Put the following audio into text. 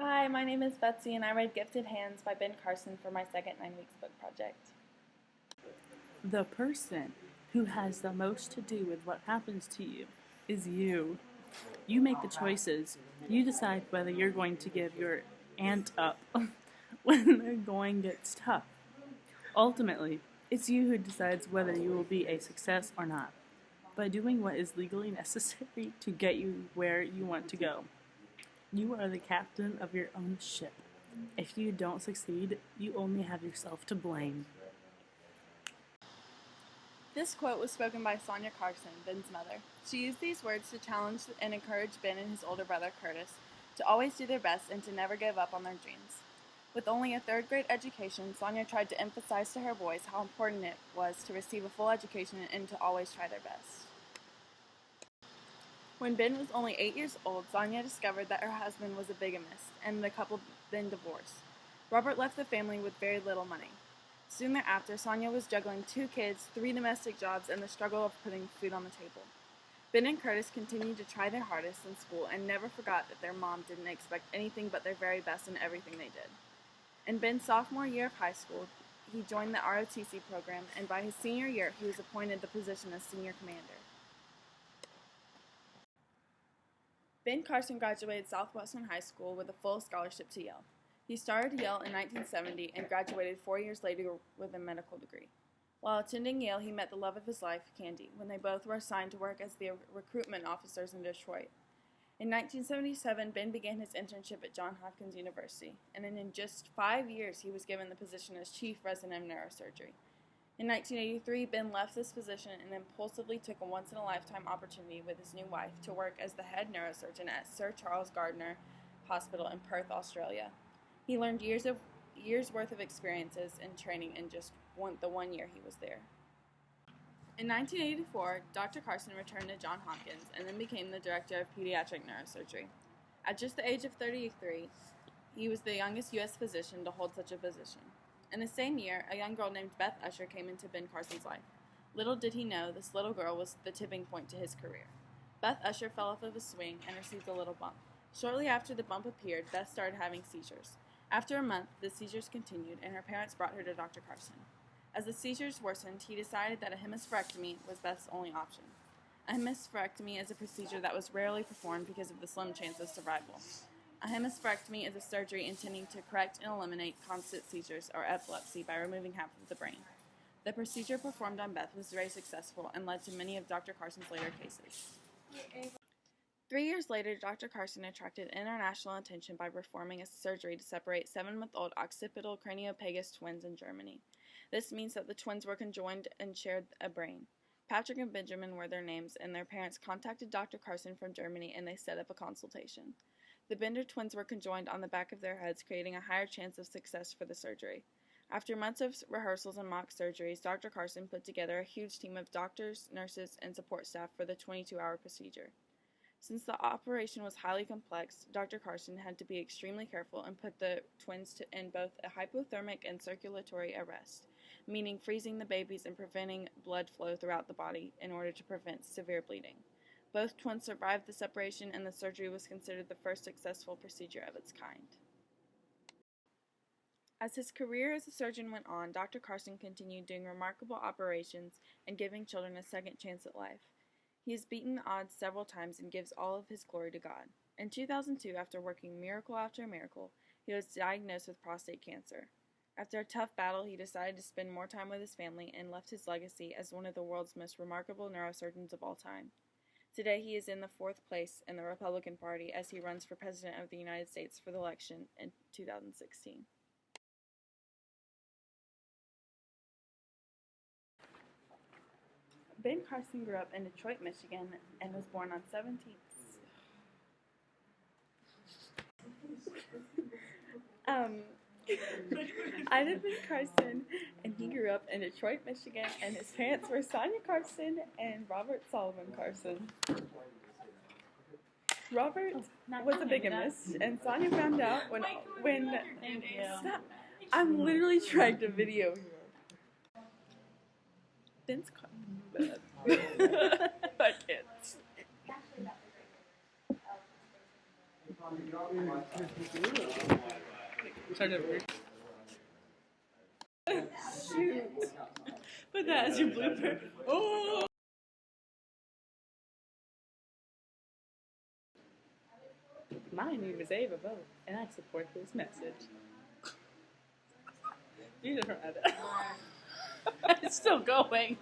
Hi, my name is Betsy and I read Gifted Hands by Ben Carson for my second 9 weeks book project. The person who has the most to do with what happens to you is you. You make the choices. You decide whether you're going to give your ant up when the going gets tough. Ultimately, it's you who decides whether you will be a success or not, by doing what is legally necessary to get you where you want to go. You are the captain of your own ship. If you don't succeed, you only have yourself to blame. This quote was spoken by Sonia Carson, Ben's mother. She used these words to challenge and encourage Ben and his older brother Curtis to always do their best and to never give up on their dreams. With only a third grade education, Sonia tried to emphasize to her boys how important it was to receive a full education and to always try their best. When Ben was only 8 years old, Sonia discovered that her husband was a bigamist, and the couple then divorced. Robert left the family with very little money. Soon thereafter, Sonia was juggling 2 kids, 3 domestic jobs, and the struggle of putting food on the table. Ben and Curtis continued to try their hardest in school and never forgot that their mom didn't expect anything but their very best in everything they did. In Ben's sophomore year of high school, he joined the ROTC program, and by his senior year, he was appointed the position as senior commander. Ben Carson graduated Southwestern High School with a full scholarship to Yale. He started Yale in 1970 and graduated 4 years later with a medical degree. While attending Yale, he met the love of his life, Candy, when they both were assigned to work as the recruitment officers in Detroit. In 1977, Ben began his internship at Johns Hopkins University, and in just 5 years, he was given the position as chief resident of neurosurgery. In 1983, Ben left this position and impulsively took a once-in-a-lifetime opportunity with his new wife to work as the head neurosurgeon at Sir Charles Gardner Hospital in Perth, Australia. He learned years worth of experiences and training in just the 1 year he was there. In 1984, Dr. Carson returned to Johns Hopkins and then became the director of pediatric neurosurgery. At just the age of 33, he was the youngest U.S. physician to hold such a position. In the same year, a young girl named Beth Usher came into Ben Carson's life. Little did he know this little girl was the tipping point to his career. Beth Usher fell off of a swing and received a little bump. Shortly after the bump appeared, Beth started having seizures. After a month, the seizures continued, and her parents brought her to Dr. Carson. As the seizures worsened, he decided that a hemispherectomy was Beth's only option. A hemispherectomy is a procedure that was rarely performed because of the slim chance of survival. A hemispherectomy is a surgery intending to correct and eliminate constant seizures or epilepsy by removing half of the brain. The procedure performed on Beth was very successful and led to many of Dr. Carson's later cases. 3 years later, Dr. Carson attracted international attention by performing a surgery to separate 7-month-old occipital craniopagus twins in Germany. This means that the twins were conjoined and shared a brain. Patrick and Benjamin were their names, and their parents contacted Dr. Carson from Germany and they set up a consultation. The Bender twins were conjoined on the back of their heads, creating a higher chance of success for the surgery. After months of rehearsals and mock surgeries, Dr. Carson put together a huge team of doctors, nurses, and support staff for the 22-hour procedure. Since the operation was highly complex, Dr. Carson had to be extremely careful and put the twins in both a hypothermic and circulatory arrest, meaning freezing the babies and preventing blood flow throughout the body in order to prevent severe bleeding. Both twins survived the separation, and the surgery was considered the first successful procedure of its kind. As his career as a surgeon went on, Dr. Carson continued doing remarkable operations and giving children a second chance at life. He has beaten the odds several times and gives all of his glory to God. In 2002, after working miracle after miracle, he was diagnosed with prostate cancer. After a tough battle, he decided to spend more time with his family and left his legacy as one of the world's most remarkable neurosurgeons of all time. Today, he is in the 4th place in the Republican Party as he runs for President of the United States for the election in 2016. Ben Carson grew up in Detroit, Michigan, and was born on 17th. I did Ben Carson, and he grew up in Detroit, Michigan, and his parents were Sonia Carson and Robert Solomon Carson. Robert was a bigamist, and Sonia found out when stop. I'm literally trying to video here. Ben's I can't. Start over. Shoot. Put that as your blooper. Oh! My name is Ava Boat, and I support this message. You just read it. It's still going.